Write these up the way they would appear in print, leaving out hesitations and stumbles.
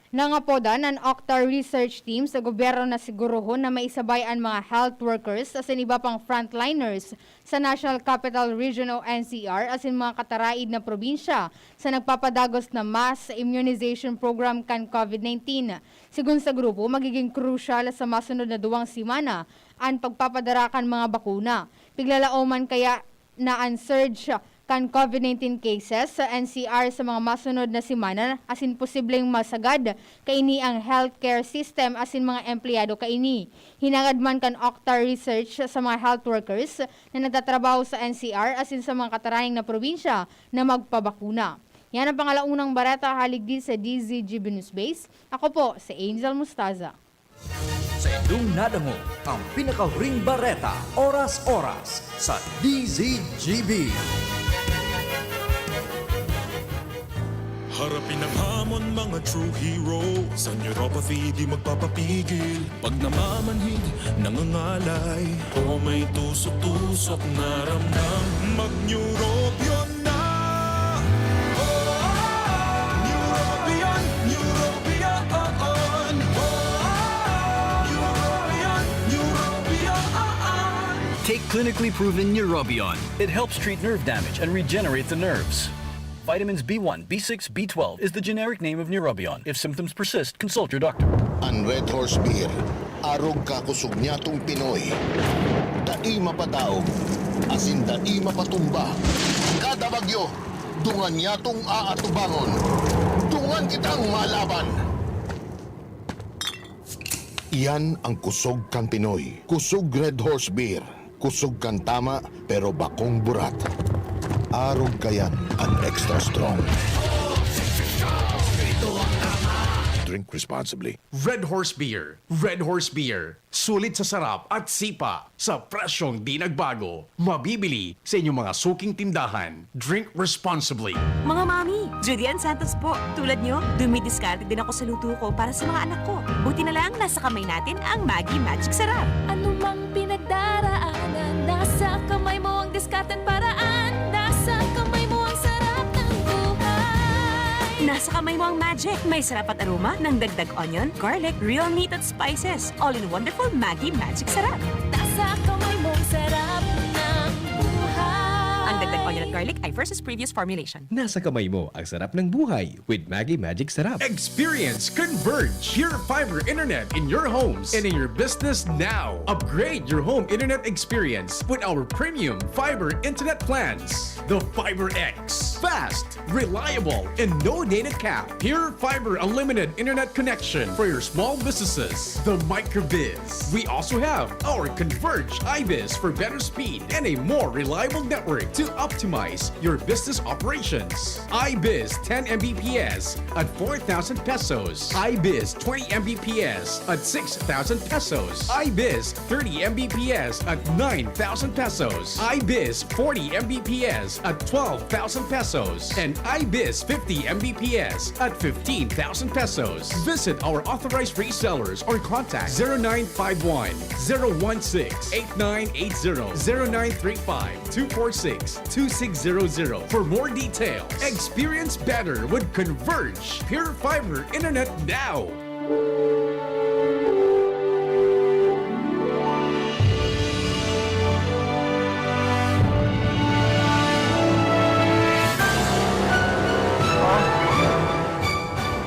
Nangapoda ng Octar Research Team sa gobyerno na siguruhon na maisabay ang mga health workers as in iba pang frontliners sa National Capital Region o NCR as in mga kataraid na probinsya sa nagpapadagos na mass immunization program kan COVID-19. Sigun sa grupo, magiging crucial sa masunod na 2 semana ang pagpapadarakan mga bakuna. Piglalaoman kaya na ang surge kan COVID-19 cases sa NCR sa mga masunod na semana asin posibleng masagad kaini ang healthcare system asin mga empleyado kaini. Hinangad man kan Octar Research sa mga health workers na nagtatrabaho sa NCR asin sa mga kataraning na probinsya na magpabakuna. Yan ang pangalaunang barata halig din sa DZGB News Base. Ako po si Angel Mustaza. Sa inyong nadango ang pinakahuring bareta, oras-oras sa DZGB. Harapin ang hamon mga true hero. Sa neuropathy di magpapapigil. Pag namamanhid, nangangalay o may tusok-tusok na ramdam, mag-Neurobion na. Neurobion, Neurobion. Neurobion, Neurobion. Take clinically proven Neurobion. It helps treat nerve damage and regenerate the nerves. Vitamins B1, B6, B12 is the generic name of Neurobion. If symptoms persist, consult your doctor. Ang Red Horse Beer, arog kakusog niya tong Pinoy. Dai mapadaog, asin dai mapatumba. Kada bagyo, dungan niya tong aatubangon. Dungan kitang malaban. Iyan ang kusog kan Pinoy. Kusog Red Horse Beer. Kusog kan tama, pero bakong burat. Arog kayan ang extra strong. Drink responsibly. Red Horse Beer. Red Horse Beer. Sulit sa sarap at sipa sa presyong di nagbago. Mabibili sa inyong mga suking tindahan. Drink responsibly. Mga mami, Julian Santos po. Tulad nyo, dumidiskarte din ako sa luto ko para sa mga anak ko. Buti na lang nasa kamay natin ang Maggi Magic Sarap. Ano mang pinagdaraanan, nasa kamay mo ang diskarte at paraan. Nasa kamay mo ang sarap ng buhay. Nasa kamay mo ang magic. May sarap at aroma ng dagdag onion, garlic, real meat at spices. All in wonderful Maggi Magic Sarap. Nasa kamay mo ang sarap ng buhay. Ang dagdag onion at garlic ay versus previous formulation. Nasa kamay mo ang sarap ng buhay with Maggi Magic Sarap. Experience Converge Pure Fiber Internet in your homes and in your business now. Upgrade your home internet experience with our premium fiber internet plans. The Fiber X. Fast, reliable, and no data cap. Pure Fiber Unlimited Internet Connection for your small businesses. The Microbiz. We also have our Converge iBiz for better speed and a more reliable network to optimize your business operations. iBiz 10 Mbps at 4,000 pesos. iBiz 20 Mbps at 6,000 pesos. iBiz 30 Mbps at 9,000 pesos. iBiz 40 Mbps at 12,000 pesos. And iBiz 50 Mbps at 15,000 pesos. Visit our authorized resellers or contact 0951 016 8980 0935 246 2600 for more details. Experience better with Converge Pure Fiber Internet now.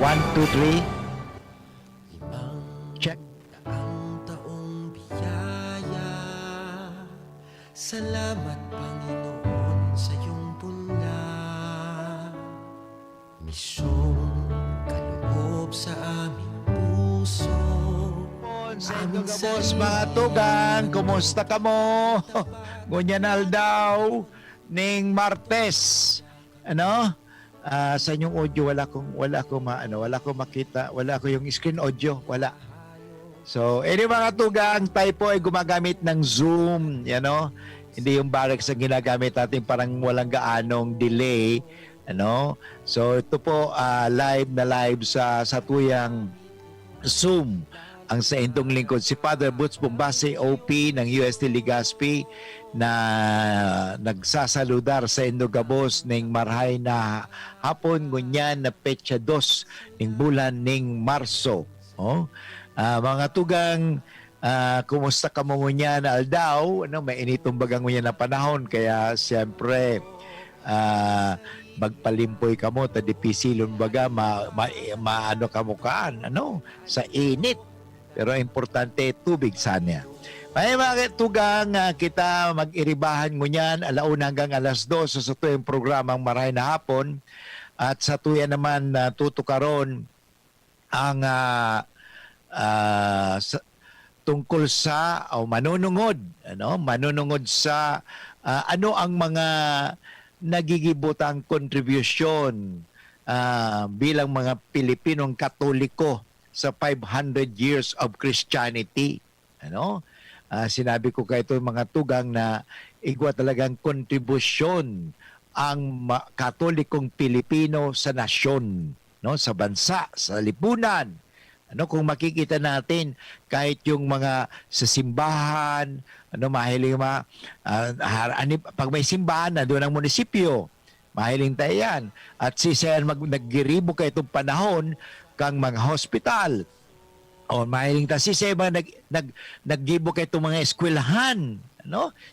One, two, three. Check. Ang taong biyaya. Salamat Panginoon sa iyong punla. Misyong kaloob sa aming puso. Sa boss, mga tugang, kumusta ka mo? Ngunyanal daw, ning Martes. Ano? Sa inyong audio wala ko makita, wala ko yung screen audio, wala. So, mga tugang, tayo po ay gumagamit ng Zoom, Hindi yung barracks na ginagamit natin parang walang gaanong delay, So, ito po live sa tuyang Zoom. ang sa indong lingkod si Father Boots Bombase OP ng UST Legazpi na nagsasaludar sa Indogabos ning marhay na hapon ngunyan na petsa 2 ning bulan ning Marso. Mga tugang, kumusta ka mo ngunyan aldaw? May initong bagang ngunyan na panahon kaya siyempre magpalimpoy ka mo tadi pisilon baga maano ka mo kaan sa init. Pero importante, tubig sana. May mga tugang kita mag-iribahan mo niyan, 1:00 hanggang 2:00 sa tuyang programang Maray na Hapon. At sa tuya naman tutukaron ang tungkol sa manunungod. Manunungod sa ano ang mga nagigibutang kontribusyon bilang mga Pilipinong Katoliko sa 500 years of Christianity. Sinabi ko kayo mga tugang na igwa talagang kontribusyon ang Katolikong Pilipino sa nasyon, sa bansa, sa lipunan. Kung makikita natin kahit yung mga sa simbahan, mahiling pag may simbahan na doon ang munisipyo, mahiling tayo yan. At si Sir naggiribo kayo itong panahon kang mga hospital. Mahiling ta si Seba naggibo kay itong mga eskwelahan.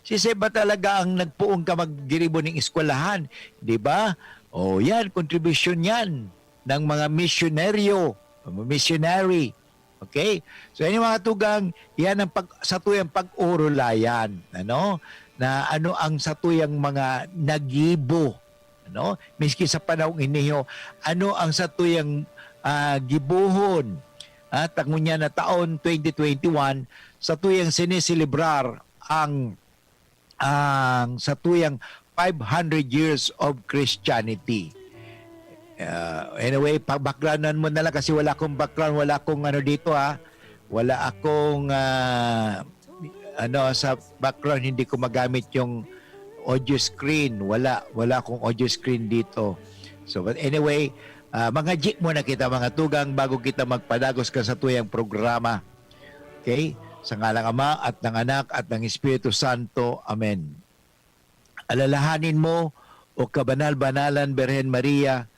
Si Seba talaga ang nagpuong ka maggiribo ng eskwelahan. Di ba? Yan, contribution yan ng mga missionary. Okay? So, yan yung mga tugang, yan ang satuyang pag-urulayan. Na ano ang satuyang mga nagibo. Miski sa panahong iniyo, ano ang satuyang gibuhon at ngunya na taon 2021 sa tuyang sinisilibrar ang sa tuyang 500 years of Christianity. Anyway, backgroundan mo na lang kasi wala akong background, wala akong dito wala akong sa background, hindi ko magamit yung audio screen, wala akong audio screen dito. So but anyway, mga jik muna kita mga tugang bago kita magpadagos ka sa tuyang programa. Okay? Sa ngalang Ama at ng Anak at ng Espiritu Santo. Amen. Alalahanin mo, o kabanal-banalan Birhen Maria,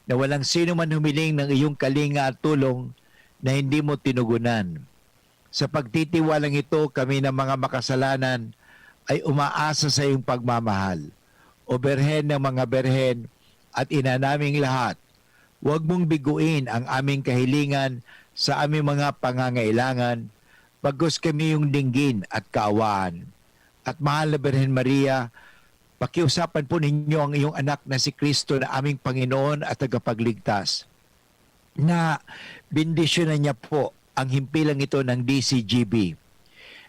na walang sino man humiling ng iyong kalinga at tulong na hindi mo tinugunan. Sa pagtitiwalang ito, kami ng mga makasalanan ay umaasa sa iyong pagmamahal. O Birhen ng mga Birhen at ina naming lahat, huwag mong biguin ang aming kahilingan sa aming mga pangangailangan, bagkus kami yung dinggin at kaawaan. At mahal na Birhen Maria, pakiusapan po ninyo ang iyong anak na si Kristo na aming Panginoon at tagapagligtas, na bendisyonan niya po ang himpilang ito ng DCGB,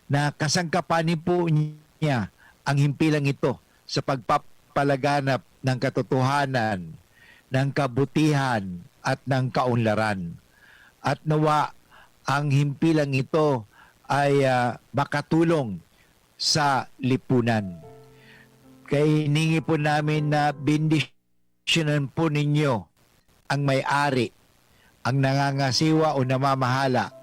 na kasangkapanin po niya ang himpilang ito sa pagpapalaganap ng katotohanan, ng kabutihan at ng kaunlaran. At nawa ang himpilang ito ay makatulong sa lipunan. Kaya hiningi po namin na bendisyonan po ninyo ang may-ari, ang nangangasiwa o namamahala,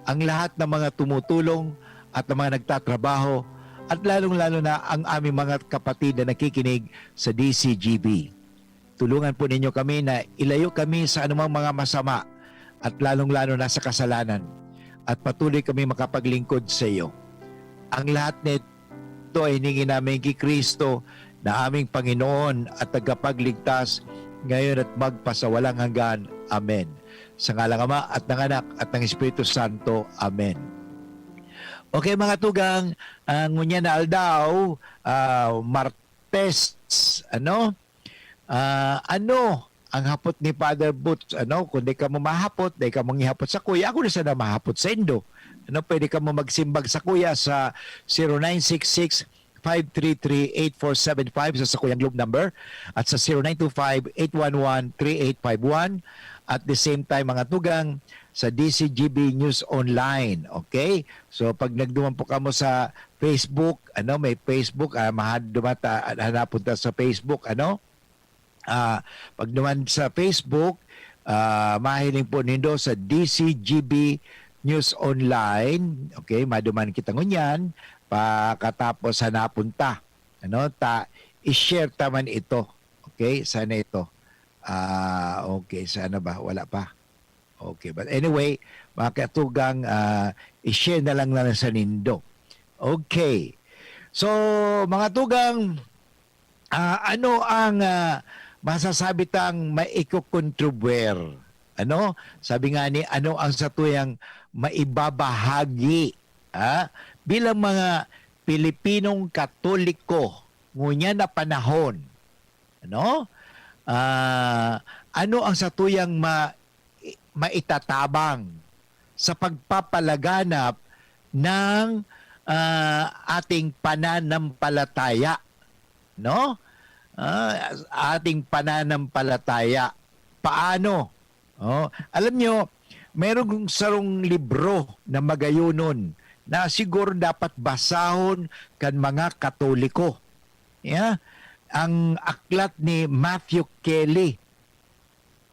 ang lahat ng mga tumutulong at ng mga nagtatrabaho, at lalong-lalo na ang aming mga kapatid na nakikinig sa DCGB. Tulungan po ninyo kami na ilayo kami sa anumang mga masama at lalong-lalo na sa kasalanan, at patuloy kami makapaglingkod sa iyo. Ang lahat nito ay hiningi namin kay Kristo na aming Panginoon at tagapagligtas ngayon at magpasawalang hanggan. Amen. Sa ngalang Ama at ng Anak at ng Espiritu Santo. Amen. Okay mga tugang, ngunya na aldaw, Martes, ano ang hapot ni Father Boots, kung di ka mo mahapot, di ka mong ihapot sa kuya, ako na sana mahapot sa Indo. Pwede ka mo magsimbag sa kuya sa 0966-533-8475 sa Kuyang Globe number, at sa 0925-811-3851, at the same time mga tugang sa DCGB News Online. Okay? So pag nagduman po ka mo sa Facebook, may Facebook, hanapon ta sa Facebook, pag naman sa Facebook, mahiling po nindo sa DCGB news online, okay, maduman kita ngunyan, pagkatapos sa napunta, ano, i-share taman ito, okay, sana ito. Okay, sana ba? Wala pa. Okay, but anyway, mga katugang, i-share na lang sa nindo. Okay. So, mga tugang, ano ang masasabi tang maiko-contribuer? Ano? Sabi nga ni, ano ang satuyang maibabahagi bilang mga Pilipinong Katoliko ngunya na panahon? Ano? Ano ang satuyang maitatabang sa pagpapalaganap ng ating pananampalataya? No? Ating pananampalataya. Paano? Alam nyo, mayroong sarong libro na magayunon na siguro dapat basahon kan mga Katoliko. Yeah? Ang aklat ni Matthew Kelly.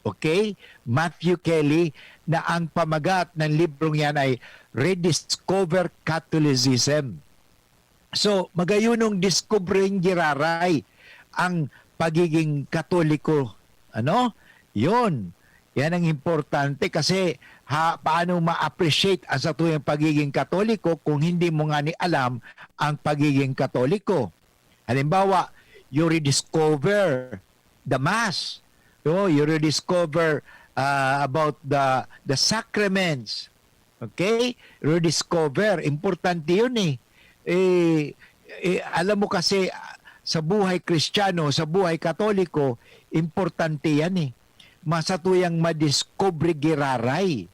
Okay? Matthew Kelly, na ang pamagat ng librong yan ay Rediscover Catholicism. So, magayunong discovering giraray ang pagiging Katoliko. Ano? Yun. Yan ang importante kasi paano ma-appreciate ang satuyang pagiging Katoliko kung hindi mo nga ni alam ang pagiging Katoliko. Halimbawa, you rediscover the Mass. You rediscover about the sacraments. Okay? Rediscover. Importante yun eh. Alam mo kasi sa buhay Kristiyano, sa buhay Katoliko, importante yan eh. Masatuyang madiscover giraray.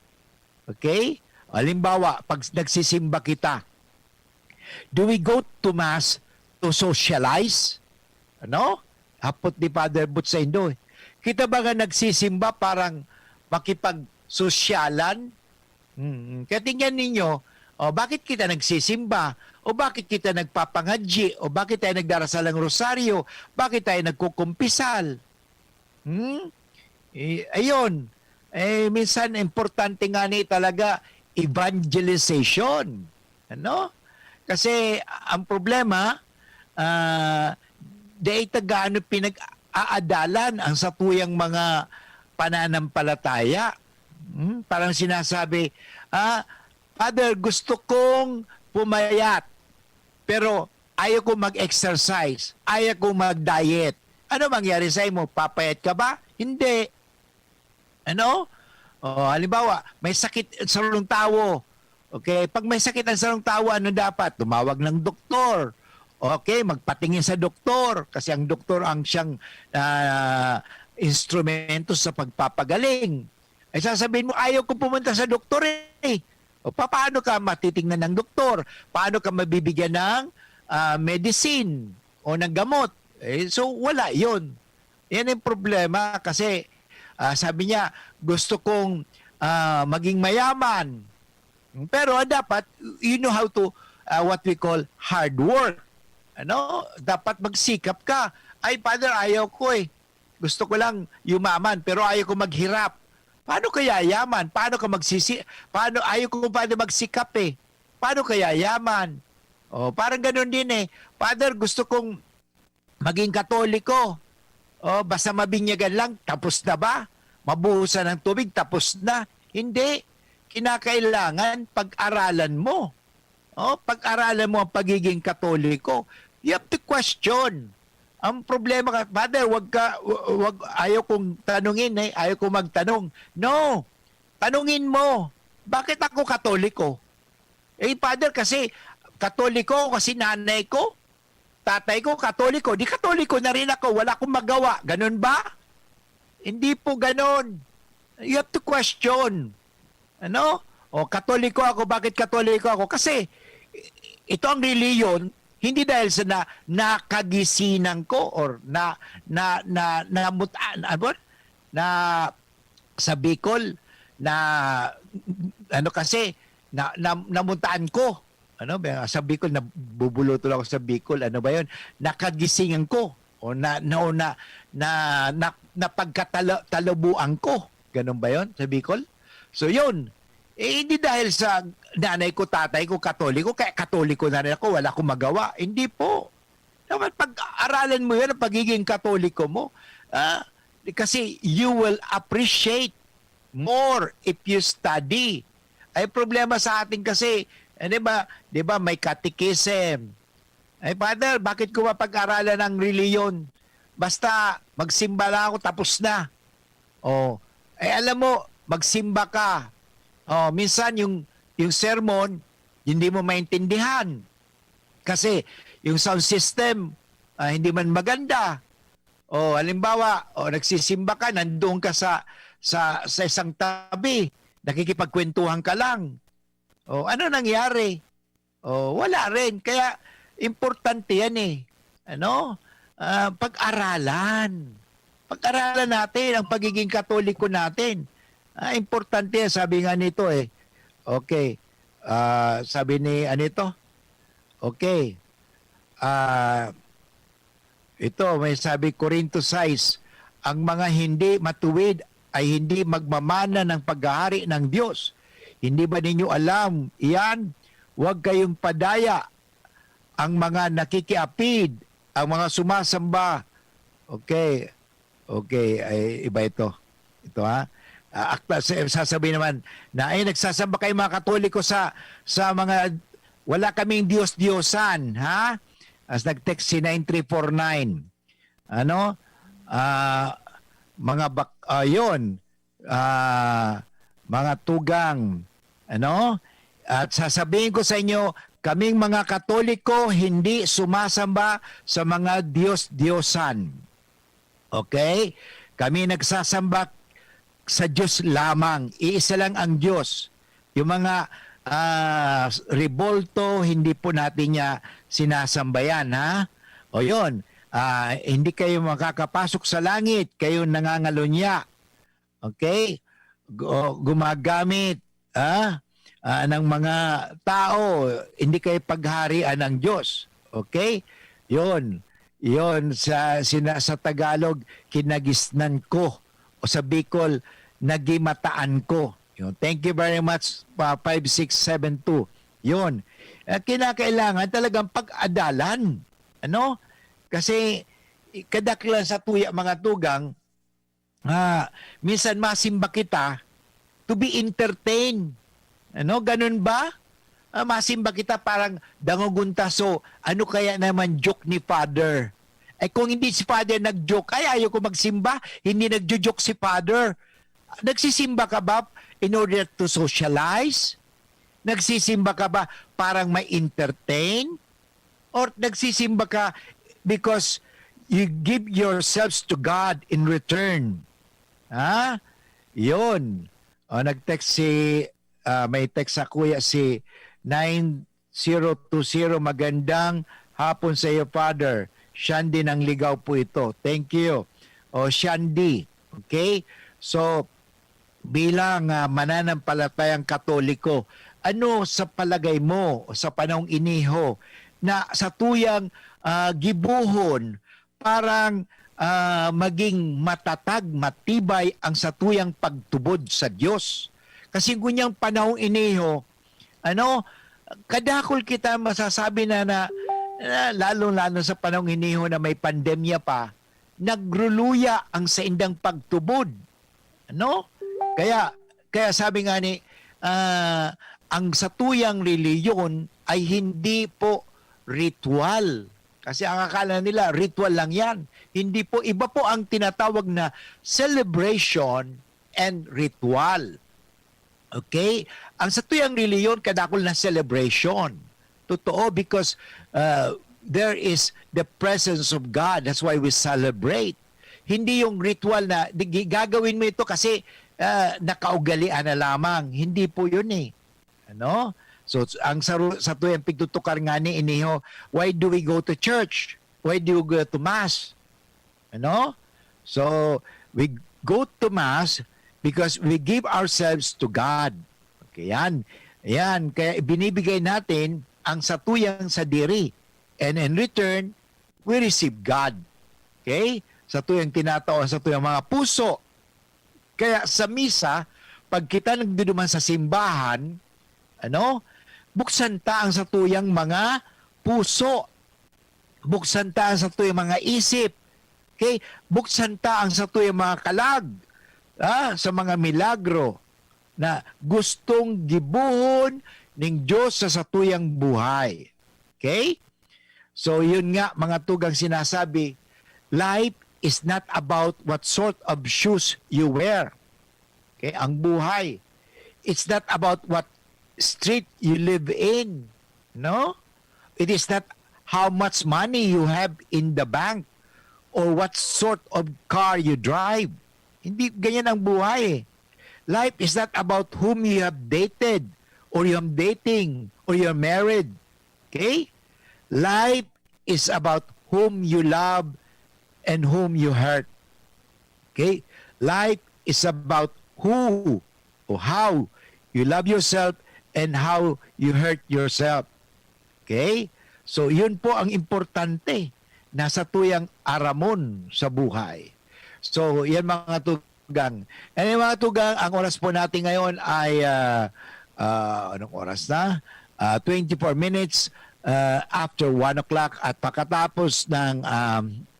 Okay? Halimbawa, pag nagsisimba kita, do we go to Mass to socialize? Ano? Hapot ni Father Boots sa Indo. Kita ba nga nagsisimba parang makipag-sosyalan? Kaya tingnan ninyo, bakit kita nagsisimba? O bakit kita nagpapangadji? O bakit tayo nagdarasal ng rosaryo? Bakit tayo nagkukumpisal? Ayun. Minsan importante nga ni talaga evangelization. Ano? Kasi ang problema, dahil tagaano pinag-aadalan ang satuyang mga pananampalataya. Parang sinasabi, Father, gusto kong pumayat, pero ayaw kong mag-exercise, ayaw kong mag-diet. Ano mangyari sa mo? Papayat ka ba? Hindi. Ano? Halimbawa, may sakit sa sarong tao. Okay, pag may sakit ang sarong tao, ano dapat? Tumawag ng doktor. Okay, magpatingin sa doktor kasi ang doktor ang siyang instrumento sa pagpapagaling. Ay sasabihin mo, ayaw ko pumunta sa doktor eh. O paano ka matitingnan ng doktor? Paano ka mabibigyan ng medicine o ng gamot? So wala yun. Yan ang problema kasi sabi niya, gusto kong maging mayaman. Pero dapat, you know how to, what we call hard work. Ano? Dapat magsikap ka. Ay, Father, ayaw ko eh. Gusto ko lang yumaman, pero ayaw ko maghirap. Paano kaya yaman? Paano ka paano ayaw ko paano magsikap eh? Paano kaya yaman? Parang ganoon din eh. Father, gusto kong maging Katoliko. Basta mabinyagan lang, tapos na ba? Mabuhusan ng tubig, tapos na. Hindi. Kinakailangan pag-aralan mo. Pag-aralan mo ang pagiging Katoliko. You have to question. Ang problema ka, Father, ayaw kong tanungin eh, ayaw kong magtanong. No, tanungin mo, bakit ako Katoliko? Father, kasi Katoliko kasi nanay ko, tatay ko Katoliko, di Katoliko na rin ako, wala akong magawa. Ganon ba? Hindi po ganon. You have to question. Ano? Katoliko ako, bakit Katoliko ako? Kasi ito ang reliyon, hindi dahil sa nakagisinan ko or na sa Bicol na ano kasi namutaan ko. Ano ba sa Bicol, nabubuluto ako sa Bicol, ano ba 'yon? Nakagisingan ko o napagkatalabuan ko. Ganun ba 'yon sa Bicol? So 'yun. Hindi dahil sa nanay ko, tatay ko, katoliko, kaya katoliko na rin ako, wala akong magawa. Hindi po. Dapat pag-aralan mo yan ang pagiging katoliko mo. Kasi you will appreciate more if you study. Ay problema sa atin kasi, di ba may catechism. Ay Father, bakit ko mapag-aralan ng reliyon? Basta magsimba lang ako, tapos na. Alam mo, magsimba ka. Minsan yung sermon, hindi mo maintindihan. Kasi yung sound system, hindi man maganda. Halimbawa, nagsisimba ka, nandoon ka sa isang tabi, nakikipagkwentuhan ka lang. Ano nangyari? Wala rin. Kaya, importante yan eh. Pag-aralan. Pag-aralan natin ang pagiging katoliko natin. Importante, sabi nga nito eh. Okay. Sabi ni Anito. Okay. Ito, may sabi Corinto 6, ang mga hindi matuwid ay hindi magmamana ng paghahari ng Diyos. Hindi ba ninyo alam? Iyan, huwag kayong padaya. Ang mga nakikiapid, ang mga sumasamba. Okay. Okay, ay iba ito. Ito sasabihin naman na ay nagsasamba kayo mga Katoliko sa mga wala kaming Diyos-Diyosan, ha? As nag-text si 9349. Mga tugang, At sasabihin ko sa inyo, kaming mga Katoliko hindi sumasamba sa mga Diyos-Diyosan. Okay? Kami nagsasamba sa Diyos lamang. Iisa lang ang Diyos. Yung mga rebolto, hindi po natin niya sinasambayan, ha? O yun, hindi kayo makakapasok sa langit, kayo nangangalunya. Okay? Gumagamit ng mga tao, hindi kayo pagharian ng Diyos. Okay? Yun sa Tagalog, kinagisnan ko. O sa Bicol, nagimataan ko. Thank you very much, 5672. Yun. Kinakailangan talagang pag-adalan. Kasi kadaklan sa tuya mga tugang, minsan masimba kita to be entertained. Ganun ba? Masimba kita parang danguguntaso. Ano kaya naman joke ni Father? Kung hindi si Father nag-joke, ayaw ko magsimba. Hindi nag-joke si Father. Nagsisimba ka ba in order to socialize? Nagsisimba ka ba parang may entertain? Or nagsisimba ka because you give yourselves to God in return? Yun. Nag-text may text sa kuya si 9020, magandang hapon sa iyo, Father. Shandy ng Ligaw po ito. Thank you. Shandy. Okay? So, bilang mananampalatayang Katoliko, ano sa palagay mo sa panahong iniho na sa tuyang gibuhon parang maging matatag, matibay ang satuyang pagtubod sa Diyos? Kasi gunyang panahong iniho, kadakol kita masasabi na lalo-lalo sa panahong iniho na may pandemya pa, nagruluya ang saindang pagtubod. Kaya sabi nga ni, ang satuyang reliyon ay hindi po ritual. Kasi ang akala nila, ritual lang yan. Hindi po, iba po ang tinatawag na celebration and ritual. Okay? Ang satuyang reliyon, kadakol na celebration. Totoo, because there is the presence of God. That's why we celebrate. Hindi yung ritual na gagawin mo ito kasi nakaugalian na lamang. Hindi po yun eh. So, ang satuyang pigtutukar nga ni iniho, why do we go to church? Why do we go to Mass? So, we go to Mass because we give ourselves to God. Okay, yan. Kaya binibigay natin ang satuyang sa diri. And in return, we receive God. Okay? Satuyang tinatawag, satuyang mga puso. Kaya sa misa, pag kita nagduduman sa simbahan, ano, buksan ta ang satuyang mga puso. Buksan ta ang satuyang mga isip. Okay? Buksan ta ang satuyang mga kalag sa mga milagro na gustong gibuhon ning Diyos sa satuyang buhay. Okay? So yun nga mga tugang sinasabi, life is not about what sort of shoes you wear. Okay? Ang buhay, it's not about what street you live in. No? It is not how much money you have in the bank or what sort of car you drive. Hindi ganyan ang buhay eh. Life is not about whom you have dated or you're dating or you're married. Okay? Life is about whom you love and whom you hurt. Okay? Life is about who or how you love yourself and how you hurt yourself. Okay? So, yun po ang importante na sa tuyang aramon sa buhay. So, yan mga tugang. And yung mga tugang, ang oras po natin ngayon ay, anong oras na? 24 minutes after 1 o'clock at pagkatapos ng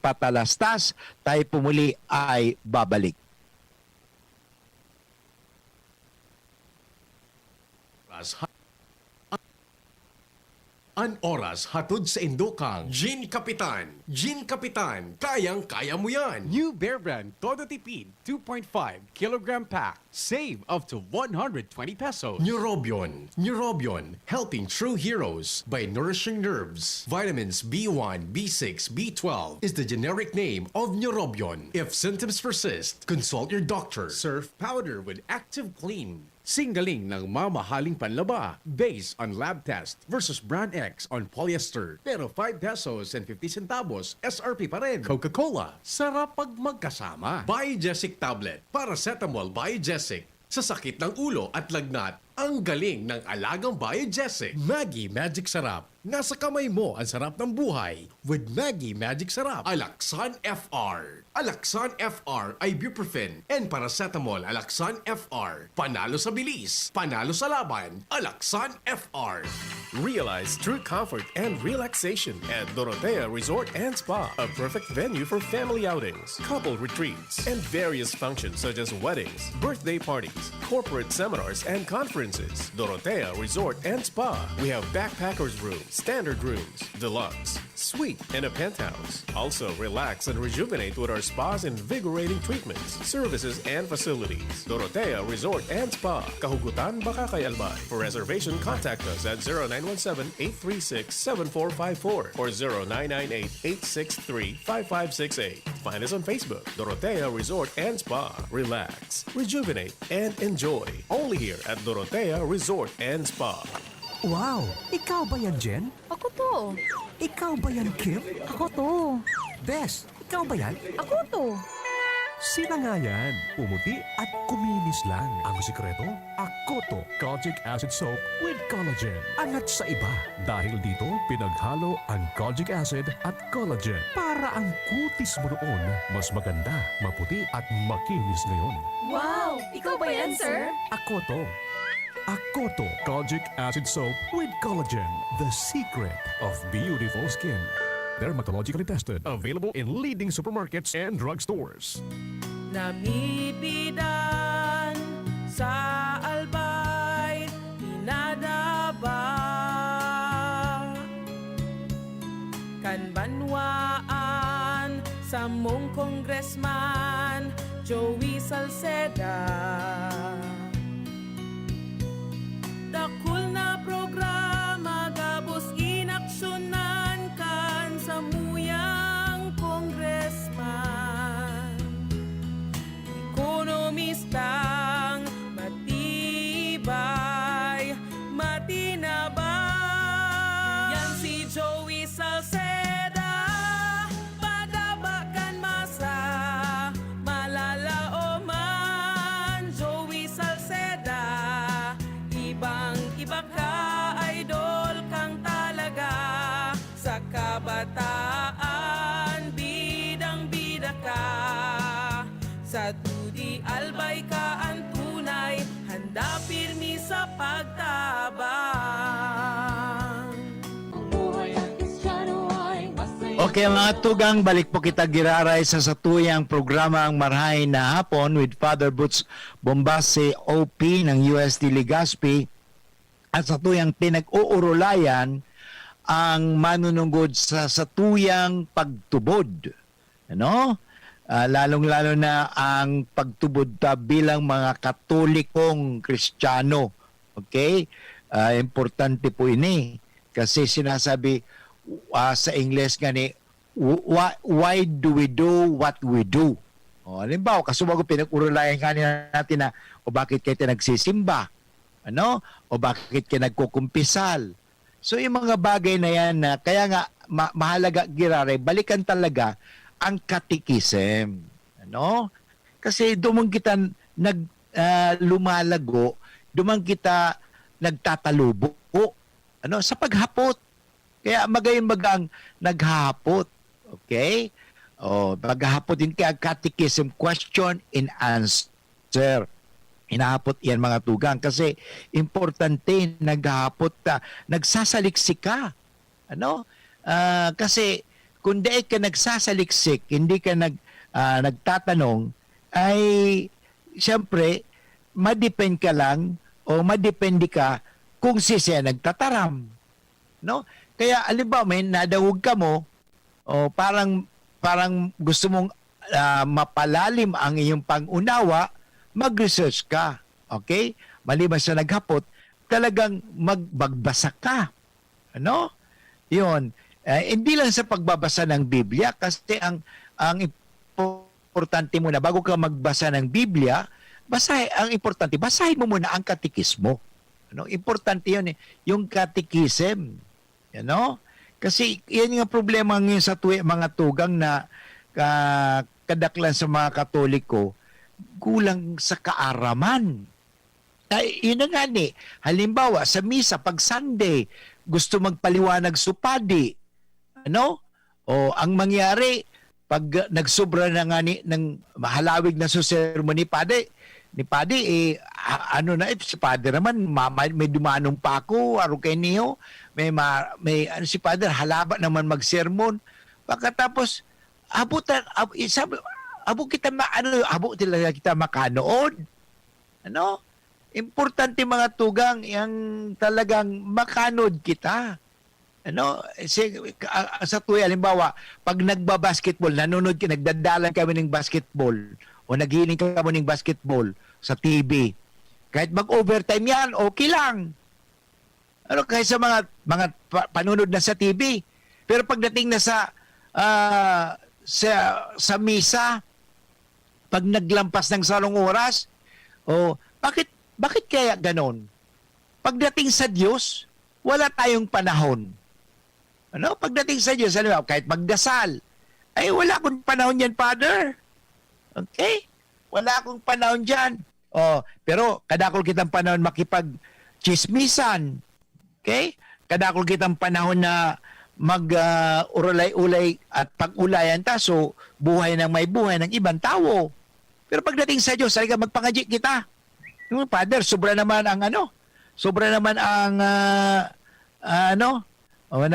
patalastas, tayo pumuli ay babalik. An oras hatod sa Indokang. Gin Kapitan, kayang-kaya mo yan. New Bear Brand Todo Tipid 2.5 kilogram pack. Save up to 120 pesos. Neurobion, helping true heroes by nourishing nerves. Vitamins B1, B6, B12 is the generic name of Neurobion. If symptoms persist, consult your doctor. Surf powder with active clean. Singaling ng mamahaling panlaba based on lab test versus brand X on polyester. Pero 5 pesos and 50 centavos SRP pa rin. Coca-Cola, sarap pag magkasama. Biogesic tablet, paracetamol Biogesic. Sa sakit ng ulo at lagnat, ang galing ng alagang Biogesic. Maggie Magic Sarap. Nasa kamay mo ang sarap ng buhay with Maggie Magic Sarap. Alaxan FR. Alaxan FR ibuprofen and paracetamol Alaxan FR. Panalo sa bilis, panalo sa laban. Alaxan FR. Realize true comfort and relaxation at Dorotea Resort and Spa, a perfect venue for family outings, couple retreats, and various functions such as weddings, birthday parties, corporate seminars, and conferences. Dorotea Resort and Spa. We have backpackers rooms, standard rooms, deluxe, suite, and a penthouse. Also, relax and rejuvenate with our spa's invigorating treatments, services, and facilities. Dorotea Resort and Spa, Kahugutan, Bakakay, Albay. For reservation, contact us at 0917-836-7454 or 0998-863-5568. Find us on Facebook, Dorotea Resort and Spa. Relax, rejuvenate, and enjoy. Only here at Dorotea Resort and Spa. Wow! Ikaw ba yan, Jen? Ako to. Ikaw ba yan, Kim? Ako to. Des, ikaw ba yan? Ako to. Sila nga yan. Pumuti at kuminis lang. Ang sikreto, Akoto Kojic Acid Soap with Collagen. Angat sa iba. Dahil dito, pinaghalo ang Kojic Acid at Collagen para ang kutis mo noon mas maganda, maputi at makinis ngayon. Wow! Ikaw ba yan, sir? Akoto. Akoto Kojic Acid Soap with Collagen. The secret of beautiful skin. Dermatologically tested. Available in leading supermarkets and drugstores. Namibidan sa albay, dinadaba. Kanbanwaan sa mong congressman, Joey Salceda. Dakul na programa, gabos inaksyonan kan sa muyang congressman. Ekonomistang matibay, matinabay. Yan si Joey Salceda, padabakan masa, malala o man. Okay mga tugang, balik po kita giraray sa satuyang programang Marhay na Hapon with Father Butch Bombase OP ng UST Legazpi at satuyang pinag-uurulayan ang manunungod sa satuyang pagtubod. Ano? Lalong-lalo na ang pagtubod bilang mga Katolikong Kristiyano. Okay? Importante po ini kasi sinasabi sa English gani, why do we do what we do? O, halimbawa, kasubago pinag-urulayan kanina natin na o bakit kayo nagsisimba? Ano? O bakit kayo nagkukumpisal? So yung mga bagay na yan na kaya nga mahalaga girare, balikan talaga ang katikisem. Ano? Kasi dumang kita lumalago, dumang kita nagtatalubo. Ano? Sa paghapot. Kaya magayon-magang naghahapot. Okay? O, maghahapot din kaya catechism, question and answer. Hinahapot yan mga tugang kasi importante naghahapot ka, nagsasaliksik ka. Ano? Kasi kung di ka nagsasaliksik, hindi ka nagtatanong, ay siyempre, madepend ka lang o madepende ka kung siya nagtataram. No? Kaya alimbawa may nadawog ka mo o parang gusto mong mapalalim ang iyong pangunawa, mag-research ka. Okay? Maliban sa naghapot, talagang magbasa ka. Ano? 'Yun. Hindi lang sa pagbabasa ng Biblia kasi ang importante muna bago ka magbasa ng Biblia, ang importante basahin mo muna ang katekismo. Ano? Importante 'yun yung catechism. You know? Kasi yan yung problema ngayon sa mga tugang na kadaklan sa mga Katoliko, kulang sa kaaraman. Yun na nga ni. Halimbawa, sa misa, pag Sunday, gusto magpaliwanag supadi. Ano? O ang mangyari, pag nagsobra na nga ng mahalawig na sermon ni Padi, si Padre naman, may dumanong pa ako, aro kay niyo, si Padre, halaba naman magsermon. Pagkatapos, abo talaga kita makanood. Ano? Importante mga tugang, yung talagang makanood kita. Ano? Sa tuwi, halimbawa, pag nagbabasketball, nagdadalan kami ng basketball, o naghiling ka mo ng basketball sa TV. Kahit mag-overtime yan, okay lang. Ano, kahit sa mga panunod na sa TV. Pero pagdating na sa misa, pag naglampas ng 3 oras, bakit kaya ganon? Pagdating sa Diyos, wala tayong panahon. Ano? Pagdating sa Diyos, kahit magdasal, ay wala akong panahon yan, Father. Okay? Wala akong panahon dyan. Pero kadakol kitang panahon makipag-chismisan. Okay? Kadakol kitang panahon na mag-uralay-ulay at pag-ulayan so buhay ng may buhay ng ibang tao. Pero pagdating sa Diyos, talaga magpangadya kita. Father, sobra naman ang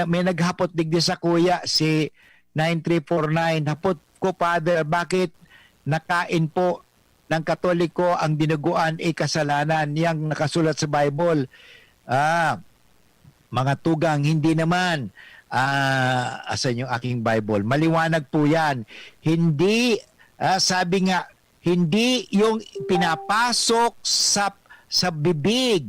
may naghapot digdi sa kuya, si 9349. Hapot ko, Father, bakit nakain po ng Katoliko ang dinuguan kasalanan? Yang nakasulat sa Bible. Mga tugang, hindi naman. Asan yung aking Bible? Maliwanag po yan. Hindi, sabi nga, hindi yung pinapasok sa bibig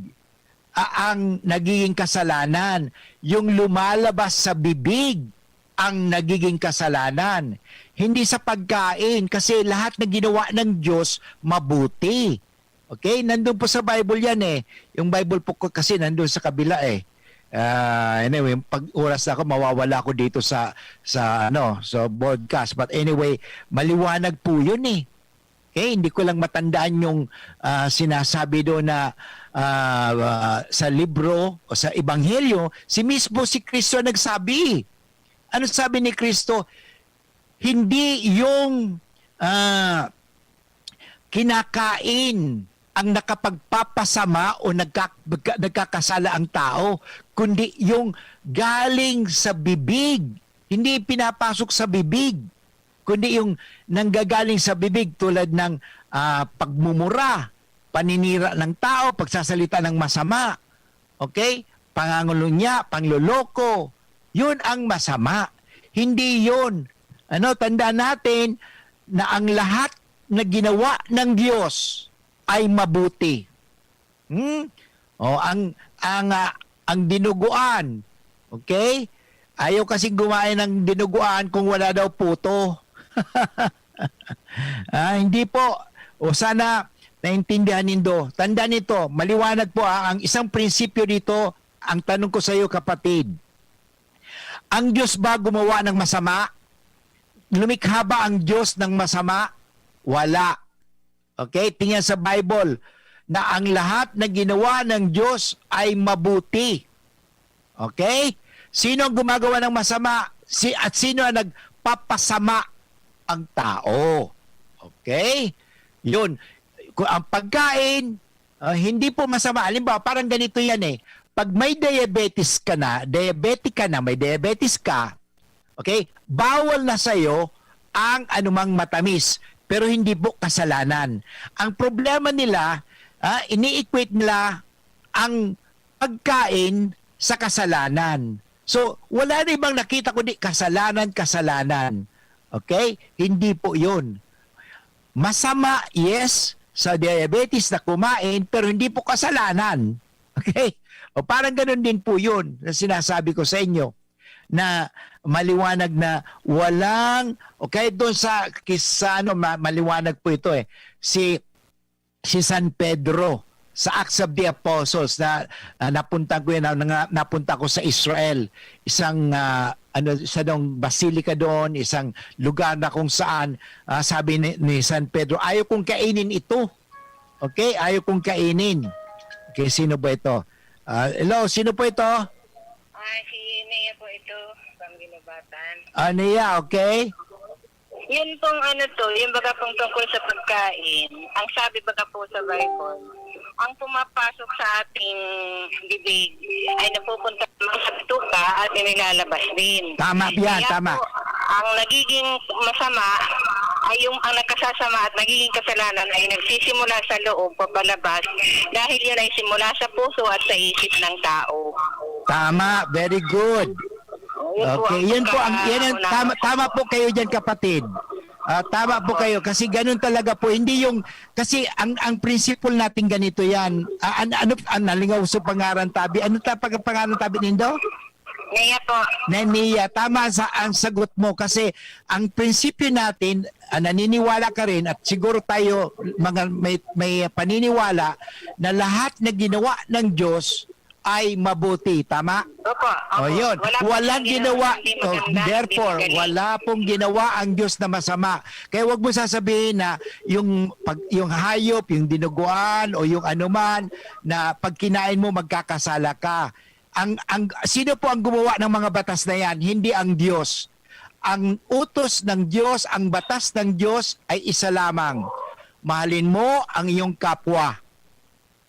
ang nagiging kasalanan. Yung lumalabas sa bibig ang nagiging kasalanan. Hindi sa pagkain kasi lahat na ginawa ng Diyos mabuti. Okay? Nandun po sa Bible yan Yung Bible po kasi nandun sa kabila Anyway, pag oras na ako mawawala ako dito sa broadcast. But anyway, maliwanag po yun Okay? Hindi ko lang matandaan yung sinasabi doon na sa libro o sa ebanghelyo, si Kristo nagsabi. Ano sabi ni Kristo? Hindi yung kinakain ang nakapagpapasama o nagkakasala ang tao, kundi yung galing sa bibig Hindi pinapasok sa bibig, kundi yung nanggagaling sa bibig tulad ng pagmumura, paninira ng tao, pagsasalita ng masama. Okay? Pangangulunya, pangloloko. Yun ang masama. Hindi yun. Tandaan natin na ang lahat na ginawa ng Diyos ay mabuti. Ang dinuguan, okay? Ayaw kasi gumain ng dinuguan kung wala daw puto. Hindi po. O sana naintindihan nindo. Tandaan nito, maliwanag po ang isang prinsipyo dito. Ang tanong ko sa iyo, kapatid, ang Diyos ba gumawa ng masama? Lumikha ba ang Diyos ng masama? Wala. Okay? Tingnan sa Bible na ang lahat na ginawa ng Diyos ay mabuti. Okay? Sino ang gumagawa ng masama? At sino ang nagpapasama? Ang tao. Okay? Yun. Ang pagkain, hindi po masama. Halimbawa, parang ganito yan eh. Pag may diabetes ka na, may diabetes ka, okay? Bawal na sa'yo ang anumang matamis. Pero hindi po kasalanan. Ang problema nila, ini-equate nila ang pagkain sa kasalanan. So, wala na ibang nakita kundi kasalanan. Okay? Hindi po yun. Masama, yes, sa diabetes na kumain, pero hindi po kasalanan. Okay? O parang ganun din po yun na sinasabi ko sa inyo na maliwanag na walang, okay, doon sa kisa, maliwanag po ito eh, si San Pedro sa Acts of the Apostles na napunta ko sa Israel, isang sa dong basilika doon, isang lugar na kung saan sabi ni San Pedro, ayaw kong kainin ito. Okay, ayaw kong kainin. Okay, sino ba ito? Hello, sino po ito? Si Nea po ito, Pangginubatan. Nea, okay? Yun pong yung baga pong tungkol sa pagkain, ang sabi baga po sa Bible, ang pumapasok sa ating bibig ay napupunta sa bituka at inilalabas din. Tama yan, Kaya tama. Po, ang nagiging masama ay ang nagkasasama at nagiging kasalanan ay nagsisimula sa loob papalabas dahil yun ay simula sa puso at sa isip ng tao. Tama, very good. Okay, tama po kayo diyan, kapatid. Tama po kayo kasi ganun talaga po, hindi yung kasi ang principle natin ganito yan. Nalingaw sa pangaran tabi. Ano pangaran tabi nindo? Nea po. Nea, tama ang sagot mo kasi ang prinsipyo natin, naniniwala ka rin at siguro tayo may paniniwala na lahat na ginawa ng Diyos ay mabuti, tama? Opo. O yun, walang ginawa, therefore, wala pong ginawa ang Diyos na masama. Kaya wag mo sasabihin na yung hayop, yung dinuguan o yung anuman na pag kinain mo magkakasala ka. Sino po ang gumawa ng mga batas na yan? Hindi ang Diyos. Ang utos ng Diyos, ang batas ng Diyos ay isa lamang. Mahalin mo ang iyong kapwa.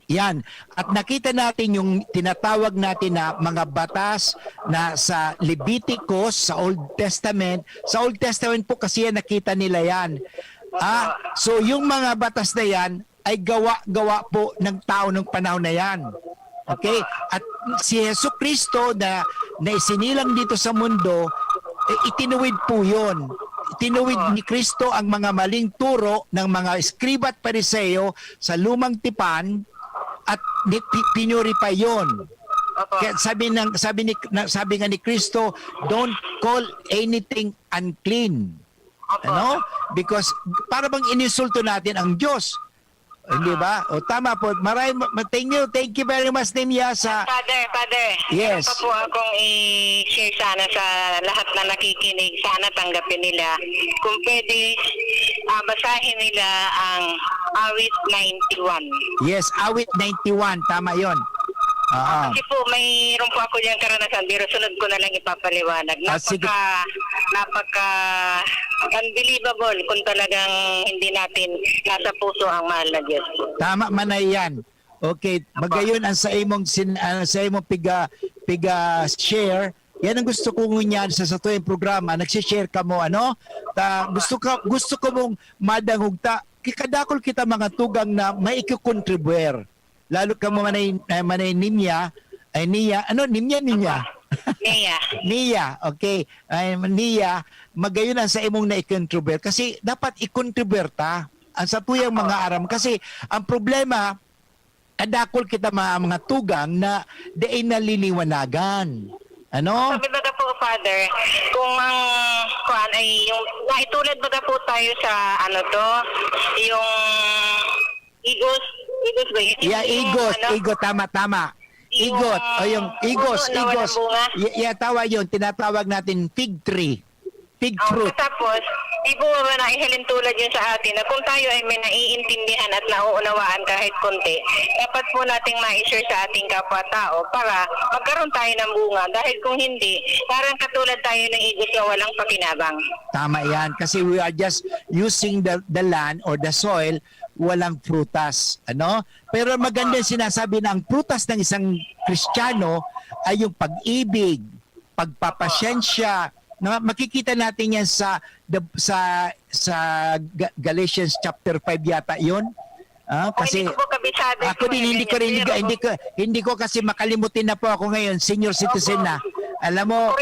Yan. At nakita natin yung tinatawag natin na mga batas na sa Leviticus, sa Old Testament. Sa Old Testament po kasi yan, nakita nila yan. So yung mga batas na yan ay gawa po ng tao ng panahon na yan. Okay? At si Jesucristo na isinilang dito sa mundo, itinuwid po yun. Tinuwid ni Kristo ang mga maling turo ng mga eskriba at pariseo sa lumang tipan at pinurify yon. Kaya sabi nga ni Kristo, don't call anything unclean. Ano? Because para bang ininsulto natin ang Diyos. Hindi ba? O tama po. Thank you very much, Nea. Father. Yes. Ito po akong i-share sana sa lahat na nakikinig. Sana tanggapin nila. Kung pwede, basahin nila ang Awit 91. Yes, Awit 91. Tama yon. Kasi po, mayroon po ako diyang karanasan, pero sunod ko na lang ipapaliwanag. Napaka unbelievable kung talagang hindi natin nasa puso ang mahal na Diyos. Tama man na yan. Okay, magayon ang sa imong piga share, Yan ang gusto ko ngunyan sa tuwing programa, nagsishare ka mo, ano? Gusto ko mong madangog ta, kikadakol kita mga tugang na maikukontribuer. Lalo ka mo manay niya, niya. Niya, okay. Niya, magayon ang sa imong na-contribute. Kasi dapat i-contribute ta ang sa tuyang mga aram. Kasi ang problema, kadakol kita mga tugang na di naliliwanagan. Ano? Sabi baga po, Father, kung ang kuan ay yung naitulad baga po tayo sa yung igos ba yun? Yeah, igos, tama. Igot, o yung igos. Tawa yun, tinatawag natin fig tree. Fig fruit. Tapos, di po ba na ihalin tulad yun sa atin na kung tayo ay may naiintindihan at nauunawaan kahit konti, dapat po nating ma-share sa ating kapwa-tao para magkaroon tayo ng bunga. Dahil kung hindi, parang katulad tayo ng igos na walang pakinabang. Tama yan, kasi we are just using the land or the soil, walang prutas, ano? Pero maganda sinasabi na ang prutas ng isang Kristiyano ay yung pag-ibig, pagpapasyensya. Makikita natin yan sa Galatians chapter 5 yata 'yon. Kasi hindi ko po kabisado. Ako din hindi ko kasi makalimutin na po ako ngayon, senior citizen na. Alam mo,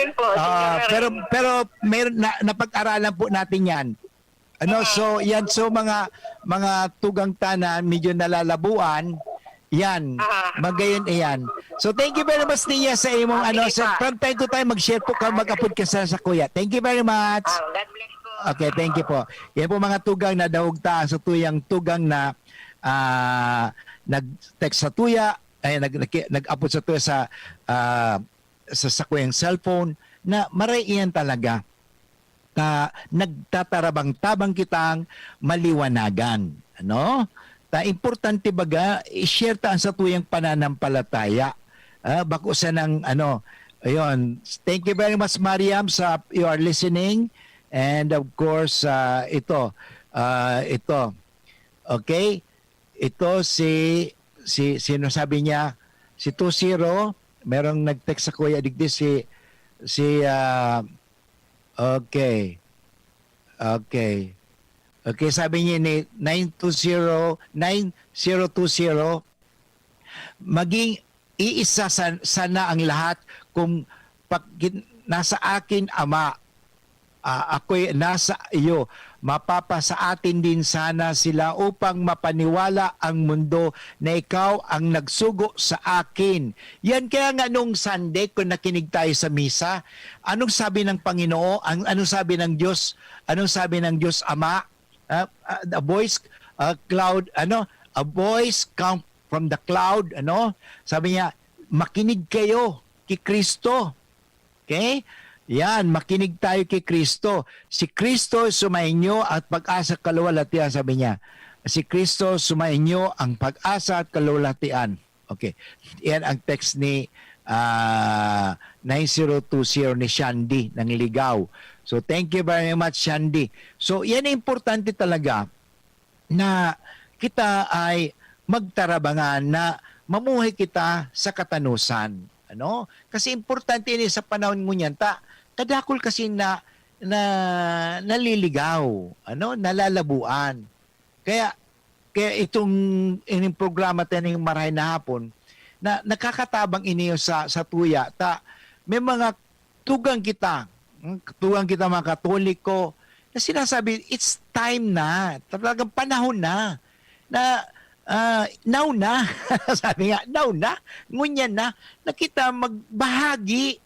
pero meron napag-aralan po natin 'yan. So yan, so mga tugang tanan medyo nalalabuan yan, magayon iyan. So thank you very much niya sa imong from time to time mag-share po ka, mag-upload ka sa kuya. Thank you very much. God bless po. Okay, thank you po. Yan po mga tugang na dahugta sa tuyang tugang na nag-text sa tuya, ay nag-upload sa tuya sa kuyang cellphone na maray iyan talaga. Nagtatarabang-tabang kitang maliwanagan. Ano? Importante baga, i-share ta sa tuyang pananampalataya. Bako sa ng ayun. Thank you very much, Mariam, sa you are listening. And of course, ito. Okay? Ito sino sabi niya? Si 20, merong nag-text sa Kuya Digdi okay. Okay, sabi niya ni 9020, maging iisa sana ang lahat kung nasa akin, Ama, ako'y nasa iyo, mapapa sa atin din sana sila upang mapaniwala ang mundo na ikaw ang nagsugo sa akin. Yan kaya nga nung Sunday kung nakinig tayo sa misa, anong sabi ng Panginoon, anong sabi ng Diyos, Ama? A voice cloud, a voice come from the cloud, sabi niya, makinig kayo kay Kristo. Okay? Yan, makinig tayo kay Kristo. Si Kristo sumainyo at pag-asa at kaluwalhatian, sabi niya. Si Kristo sumainyo ang pag-asa at kaluwalhatian. Okay. Yan ang text ni 9020 ni Shandy ng Ligaw. So thank you very much, Shandy. So yan ang importante talaga na kita ay magtarabangan na mamuhay kita sa katanusan. Kasi importante ini sa panahon mo niyan, kadakol kasi na naliligaw, nalalabuan. Kaya itong programa tayo ng Marahay na Hapon, na nakakatabang iniyo sa tuya, may mga tugang kita mga Katoliko, na sinasabi, it's time na, talagang panahon na now na, sabi nga, now na, ngunyan na kita magbahagi.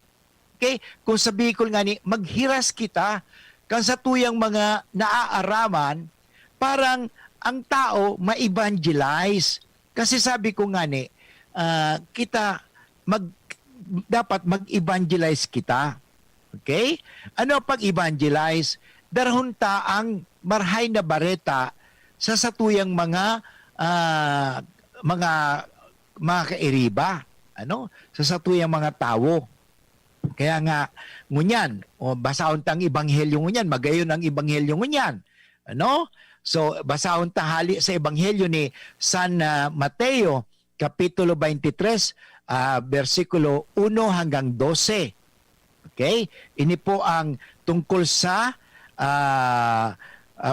Okay? Kung sa Bicol nga ni, maghiras kita, kang sa tuyang mga naaaraman, parang ang tao ma-evangelize. Kasi sabi ko nga ni, kita, dapat mag-evangelize kita. Okay? Ano pag-evangelize? Darhunta ang marhay na bareta sa satuyang mga kairiba. Sa satuyang mga tao. Kaya nga, ngunyan, basahon tang ebanghelyo ngunyan, magayon ang ebanghelyo ngunyan. So, basahon tahali sa ebanghelyo ni San Mateo, Kapitulo 23, versikulo 1 hanggang 12. Okay? Ini po ang tungkol sa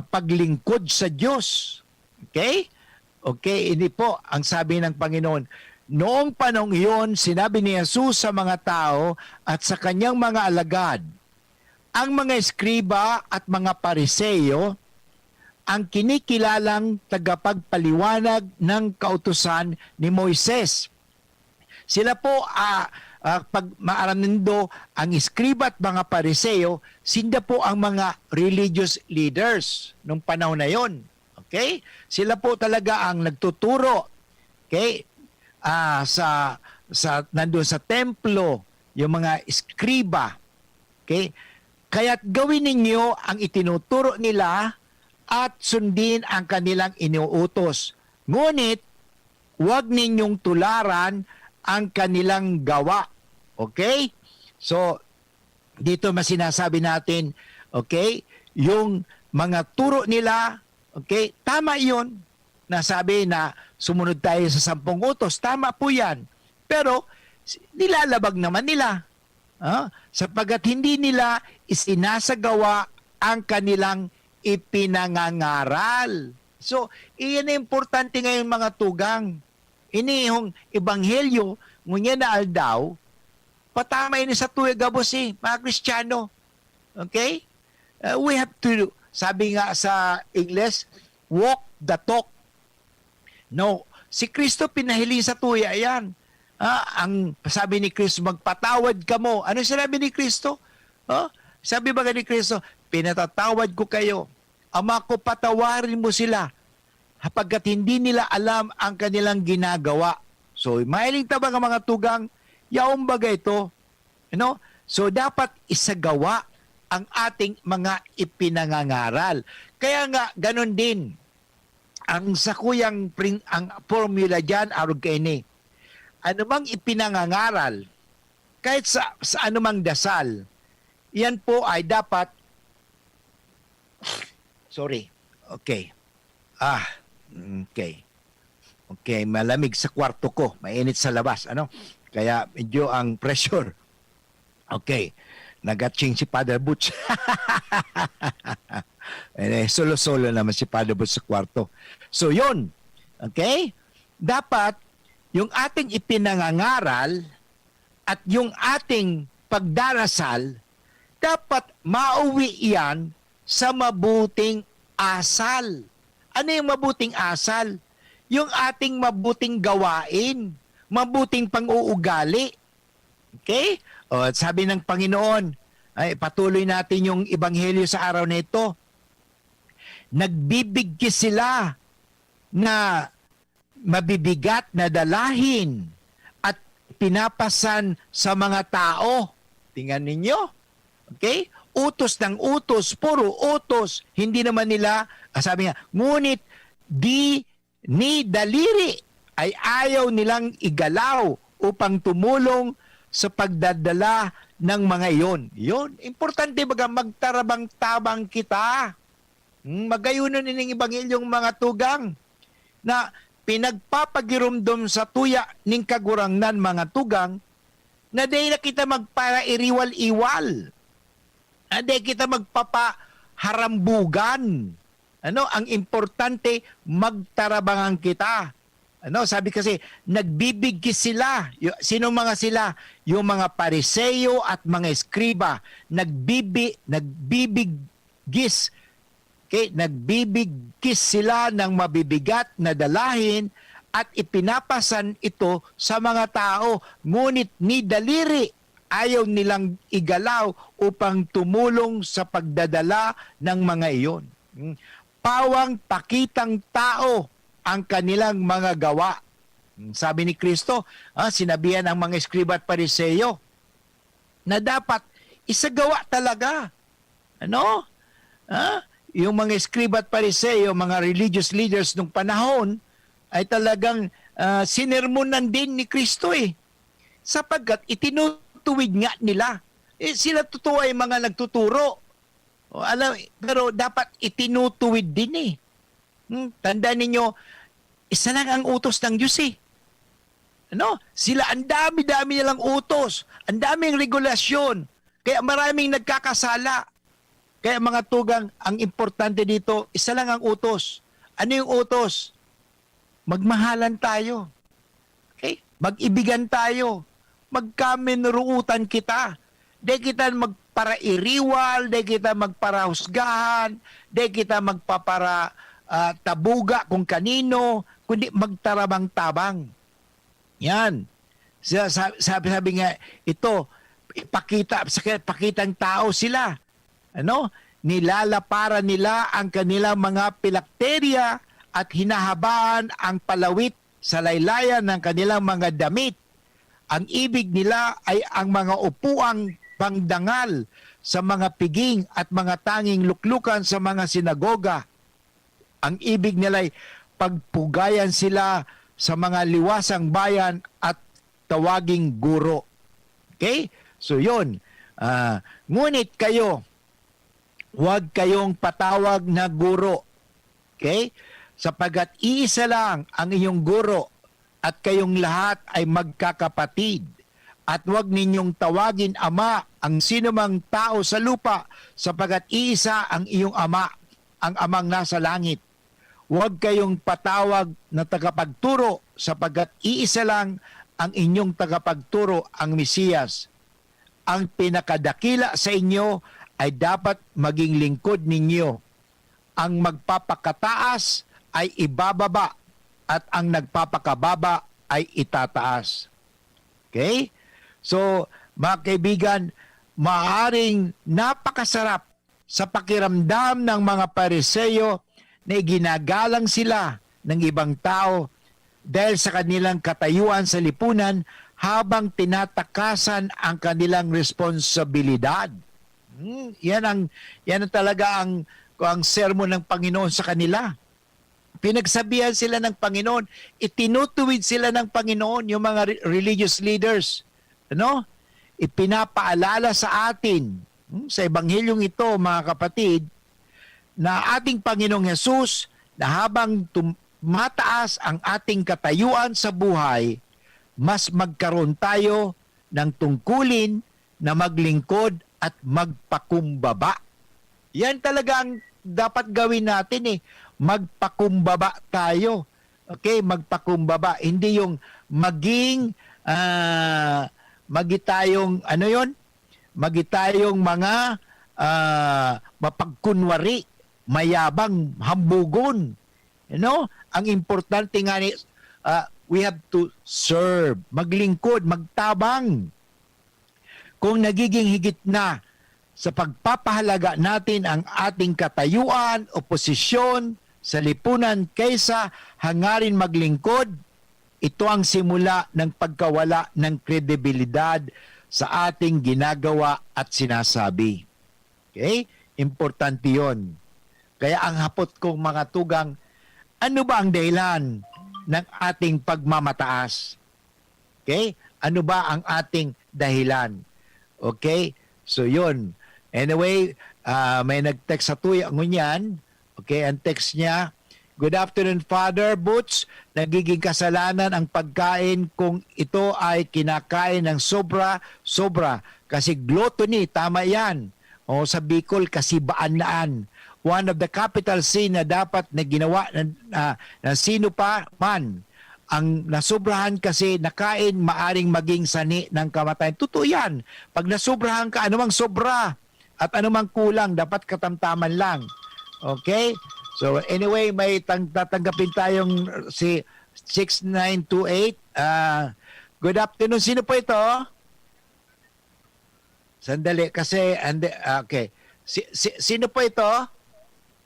paglingkod sa Diyos. Okay? Okay, ini po ang sabi ng Panginoon. Noong panahon iyon, sinabi ni Jesus sa mga tao at sa kanyang mga alagad, ang mga eskriba at mga pariseyo ang kinikilalang tagapagpaliwanag ng kautusan ni Moises. Sila po, pag maaranindo, ang eskriba at mga pariseyo, sila po ang mga religious leaders nung panahon na yon. Okay? Sila po talaga ang nagtuturo. Okay? Nandun sa templo, yung mga eskriba. Okay? Kaya't gawin ninyo ang itinuturo nila at sundin ang kanilang inuutos. Ngunit, huwag ninyong tularan ang kanilang gawa. Okay? So, dito mas sinasabi natin, okay, yung mga turo nila, okay, tama yun. Nasabi na sumunod tayo sa 10 utos. Tama po yan. Pero, nilalabag naman nila. Sapagat hindi nila isinasagawa ang kanilang ipinangangaral. So, iyan na importante ngayon mga tugang. Ini yung ebanghelyo, ngunya na aldaw, patamay ni sa tuya gabos mga Kristiyano. Okay? We have to, sabi nga sa English, walk the talk. No, si Kristo pinahiling sa tuya yan. Ang sabi ni Kristo, magpatawad ka mo. Ano sinabi ni Kristo? Sabi ba ni Kristo, pinatatawad ko kayo. Ama ko, patawarin mo sila hapagkat hindi nila alam ang kanilang ginagawa. So, mahiling tabang ang mga tugang, yaong bagay ito. So, dapat isagawa ang ating mga ipinangangaral. Kaya nga, ganun din. Ang sakuyang ang formula dyan, arog kayo ni. Anumang ipinangangaral, kahit sa anumang dasal, yan po ay dapat, sorry, okay. Okay. Okay, malamig sa kwarto ko, mainit sa labas, Kaya medyo ang pressure. Okay, nag-atching si Father Butch. Solo-solo naman si Father Butch sa kwarto. So, yun. Okay? Dapat, yung ating ipinangangaral at yung ating pagdarasal, dapat mauwi yan sa mabuting asal. Ano yung mabuting asal? Yung ating mabuting gawain, mabuting pang-uugali. Okay? O, sabi ng Panginoon, ay patuloy natin yung ebanghelyo sa araw na ito. Nagbibigkis sila na mabibigat na dalahin at pinapasan sa mga tao. Tingnan ninyo. Okay? Utos ng utos, puro utos. Hindi naman nila, sabi nga, ngunit ni daliri ay ayaw nilang igalaw upang tumulong sa pagdadala ng mga iyon. Yun, importante baga magtarabang-tabang kita. Magayunan nining ibangilyong mga tugang na pinagpapagirumdom sa tuya ning kagurangnan mga tugang na day na kita magparairiwal-iwal. Day kita magpapaharambugan. Ang importante, magtarabangan kita. Sabi kasi, nagbibigkis sila. Sino mga sila? Yung mga pariseyo at mga eskriba. Nagbibigkis. Okay? Nagbibigkis sila ng mabibigat na dalahin at ipinapasan ito sa mga tao. Ngunit ni daliri, ayaw nilang igalaw upang tumulong sa pagdadala ng mga iyon. Pawang pakitang tao ang kanilang mga gawa. Sabi ni Kristo, sinabihan ang mga eskriba at pariseyo na dapat isagawa talaga. Yung mga eskriba at pariseyo, mga religious leaders nung panahon, ay talagang sinermonan din ni Kristo sapagkat itinutuwid nga nila. Sila totoo ay mga nagtuturo. Pero dapat itinutuwid din Tandaan ninyo, isa lang ang utos ng Diyos Sila, ang dami-dami nilang utos. Ang daming regulasyon. Kaya maraming nagkakasala. Kaya mga tugang, ang importante dito, isa lang ang utos. Ano yung utos? Magmahalan tayo. Okay? Mag-ibigan tayo. Magkaminuruutan kita. Di kita magparairiwal, di kita magparahusgahan, di kita magpapara tabuga kung kanino, kundi magtarabang-tabang. Yan. Sabi nga, ito, pakitang tao sila. Ano? Nilalaparan nila ang kanilang mga pilakterya at hinahabaan ang palawit sa laylayan ng kanilang mga damit. Ang ibig nila ay ang mga upuang pangdangal sa mga piging at mga tanging luklukan sa mga sinagoga. Ang ibig nila ay pagpugayan sila sa mga liwasang bayan at tawaging guro. Okay? So yun. Ngunit kayo, huwag kayong patawag na guro. Okay? Sapagat iisa lang ang iyong guro at kayong lahat ay magkakapatid. At huwag ninyong tawagin ama ang sinumang tao sa lupa sapagat iisa ang iyong ama, ang amang nasa langit. Huwag kayong patawag na tagapagturo sapagat iisa lang ang inyong tagapagturo, ang Mesiyas. Ang pinakadakila sa inyo ay dapat maging lingkod ninyo. Ang magpapakataas ay ibababa at ang nagpapakababa ay itataas. Okay? So, mga kaibigan, maaaring napakasarap sa pakiramdam ng mga Pariseyo na ginagalang sila ng ibang tao dahil sa kanilang katayuan sa lipunan habang tinatakasan ang kanilang responsibilidad. Yan ang talaga ang sermon ng Panginoon sa kanila. Pinagsabihan sila ng Panginoon, itinutuwid sila ng Panginoon, yung mga religious leaders. Ano? Ipinapaalala sa atin, sa Ebanghilyong ito, mga kapatid, na ating Panginoong Hesus, na habang mataas ang ating katayuan sa buhay, mas magkaroon tayo ng tungkulin na maglingkod at magpakumbaba. Yan talaga ang dapat gawin natin magpakumbaba tayo. Okay, magpakumbaba. Hindi yung maging magitayong magitayong mga mapagkunwari, mayabang, hambugon. You know? Ang importante nga we have to serve, maglingkod, magtabang. Kung nagiging higit na sa pagpapahalaga natin ang ating katayuan o posisyon sa lipunan kaysa hangarin maglingkod, ito ang simula ng pagkawala ng kredibilidad sa ating ginagawa at sinasabi. Okay? Importante yon. Kaya ang hapot kong mga tugang, ano ba ang dahilan ng ating pagmamataas? Okay? Ano ba ang ating dahilan? Okay? So yun. Anyway, may nag-text sa tuya ngunyan. Okay, ang text niya, "Good afternoon, Father Butch. Nagiging kasalanan ang pagkain kung ito ay kinakain ng sobra. Kasi gluttony, tama yan. O sa Bicol, kasi baanaan. One of the capital sin na dapat na ginawa na sino pa man. Ang nasobrahan kasi nakain, maaring maging sani ng kamatayan." Totoo yan. Pag nasobrahan ka, anumang sobra at anumang kulang, dapat katamtaman lang. Okay? So anyway, may tatanggapin tayong si 6928. Good afternoon. Sino po ito? Sandali kasi okay. Sino po ito?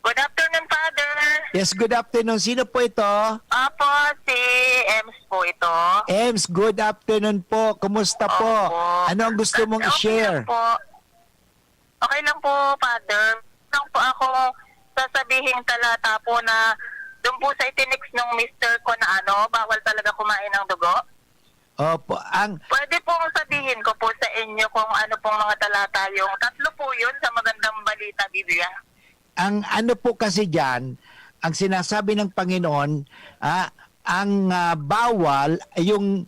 Good afternoon, Father. Yes, good afternoon. Sino po ito? Apo, si Ems po ito. Ems, good afternoon po. Kumusta po? Ano ang gusto mong i-share? Okay lang po. Okay lang po, Father. Lang po ako sasabihin talata po na doon po sa itinix ng mister ko na bawal talaga kumain ng dugo. Opo, Pwede pong sabihin ko po sa inyo kung ano pong mga talata yung tatlo po yun sa magandang balita, Biblia. Ang ano po kasi diyan, ang sinasabi ng Panginoon, ang bawal yung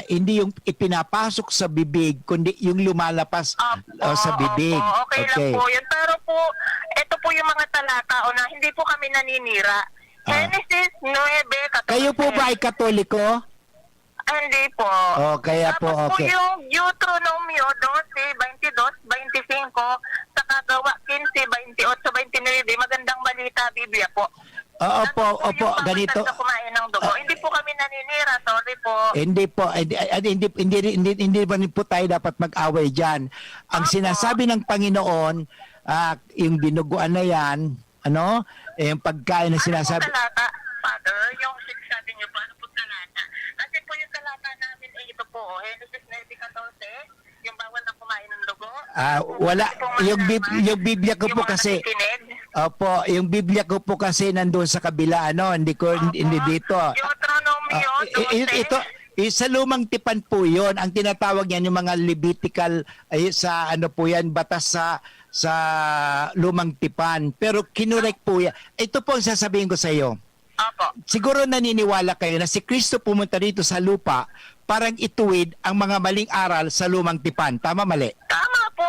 hindi yung ipinapasok sa bibig, kundi yung lumalapas sa bibig. Opo, okay lang po yun. Pero po, ito po yung mga talata na hindi po kami naninira. Genesis 9:14. Kayo po ba ay Katoliko? Hindi po. Kaya po, Tapos okay. po yung Deuteronomio 12:22-25 sa Kagawa 15:28-29, magandang balita, Biblia po. Opo, Yung mga ganito. na kumain ng dugo. Hindi po kami naninira, sorry po. Hindi ba po tayo dapat mag-away diyan? Ang sinasabi ng Panginoon, yung dinuguan na yan, yung pagkain na sinasabi. Ano po talata, Father? Yung sabi niyo po, ano po talata? Kasi po yung talata namin ay ito po, Genesis 9:14, yung bawal na kumain ng dugo. Wala, yung Biblia ko po kasi, opo, yung Biblia ko po kasi nandun sa kabila, hindi dito. Deuteronomio 12. Ito, sa lumang tipan po yon, ang tinatawag yan yung mga Levitical, sa po yan, batas sa lumang tipan. Pero kinurek po yan. Ito po ang sasabihin ko sa iyo. Siguro naniniwala kayo na si Kristo pumunta dito sa lupa parang ituwid ang mga maling aral sa lumang tipan. Tama, mali? Tama po.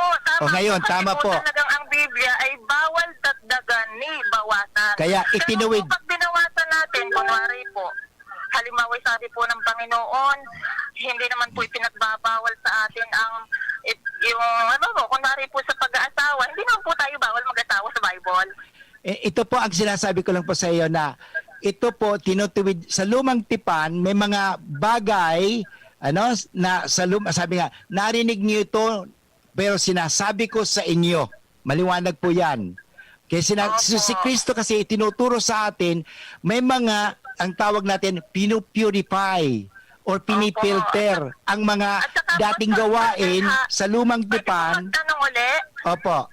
Ngayon, Kasi tama po. Talagang ang Biblia ay bawal dagdagan ni bawasan. Kaya itinuwid. Pero pag binawasan natin, kunwari po, halimbawa sabi po ng Panginoon, hindi naman po ipinagbabawal sa atin ang kunwari po sa pag-aasawa, hindi naman po tayo bawal mag-asawa sa Bible. Ito po ang sinasabi ko lang po sa iyo na ito po tinutuwid sa lumang tipan, may mga bagay na sabi nga, narinig niyo ito pero sinasabi ko sa inyo. Maliwanag po 'yan. Kaya si Kristo kasi tinuturo sa atin, may mga ang tawag natin pinupurify or pinipilter ang mga dating gawain sa lumang tipan. Tanong uli? Opo.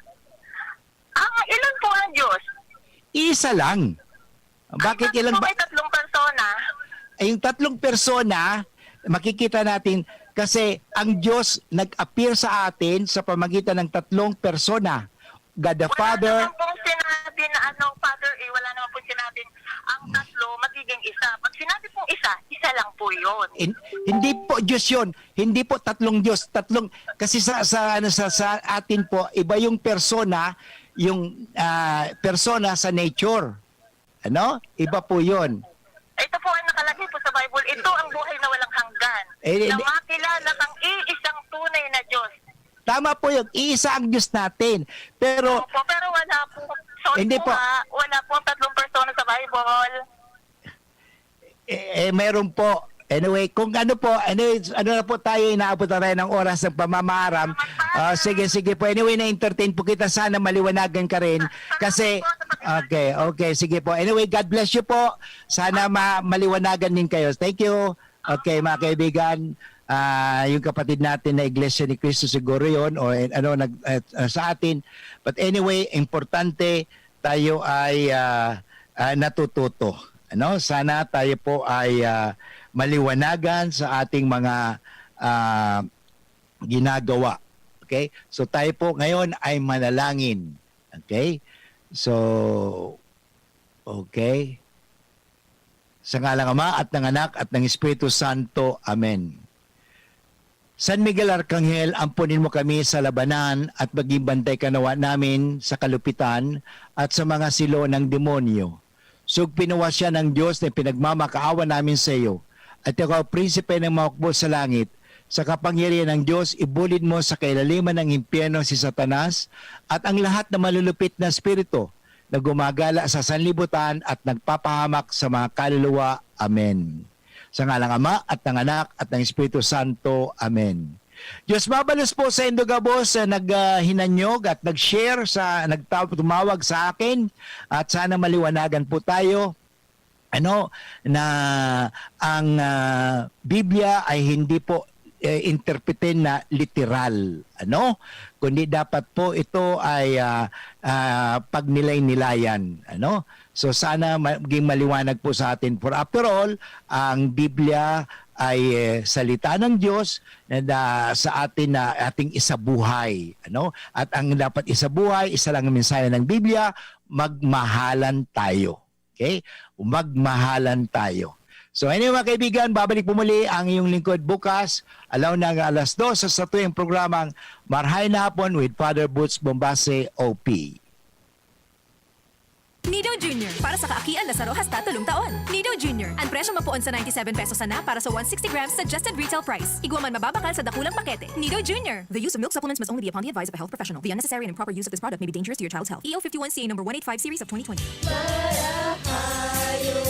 Ilan po ang Diyos? Isa lang. Bakit ilang May tatlong persona. Yung tatlong persona, makikita natin kasi ang Diyos nag-appear sa atin sa pamagitan ng tatlong persona. God the Father. Wala naman pong sinabi na Father, wala naman pong sinabi ang tatlo magiging isa. Pag sinabi pong isa lang po yun. Hindi po Diyos yun. Hindi po tatlong Diyos. Kasi sa atin po, iba yung persona, persona sa nature. Iba po yun. Ito po ang nakalagay po sa Bible. Ito ang buhay na walang hanggan. Na makilala kang iisang tunay na Diyos. Tama po yun. Iisa ang Diyos natin. Pero wala po. Sorry hindi po. Wala po ang tatlong persona sa Bible. Meron po. Anyway, kung ano na po tayo, inaabot na tayo ng oras ng pamamaram. Sige po. Anyway, na-entertain po kita. Sana maliwanagan ka rin. Kasi, okay, sige po. Anyway, God bless you po. Sana maliwanagan din kayo. Thank you. Okay, mga kaibigan. Yung kapatid natin na Iglesia ni Cristo siguro yun o sa atin. But anyway, importante tayo ay natututo. Sana tayo po ay maliwanagan sa ating mga ginagawa. Okay? So tayo po ngayon ay manalangin. Okay? So, okay. Sa ngalang Ama at ng Anak at ng Espiritu Santo. Amen. San Miguel Arcangel, ampunin mo kami sa labanan at maging bantay ka nawa namin sa kalupitan at sa mga silo ng demonyo. Sugpinawa siya ng Diyos na pinagmamakaawa namin sa iyo. At ikaw, prinsipe ng mga hukbo sa langit, sa kapangyarihan ng Diyos, ibulid mo sa kailaliman ng impyerno si Satanas at ang lahat na malulupit na spirito na gumagala sa sanlibutan at nagpapahamak sa mga kaluluwa. Amen. Sa ngalang Ama at ng Anak at ng Espiritu Santo. Amen. Diyos mabalos po sa Indogabos na naghinanyog at nag-share tumawag sa akin at sana maliwanagan po tayo na ang Biblia ay hindi po interpretin na literal, kundi dapat po ito ay pagnilay-nilayan, So sana maging maliwanag po sa atin. For after all, ang Biblia ay salita ng Diyos na sa atin na ating isabuhay, At ang dapat isabuhay, isa lang ang mensahe ng Biblia, magmahalan tayo. Okay? Magmahalan tayo. So anyway mga kaibigan, babalik po muli ang iyong lingkod bukas, alaw na ang 2:00 sa tuwing programang Marhay na Hapon with Father Boots Bombase OP. Nido Jr. Para sa kaakian na saro hasta 3 taon. Nido Jr. Ang presyo mapuon sa 97 pesos na para sa 160 grams suggested retail price. Igwa man mababakal sa dakulang pakete. Nido Jr. The use of milk supplements must only be upon the advice of a health professional. The unnecessary and improper use of this product may be dangerous to your child's health. EO 51CA number 185 series of 2020.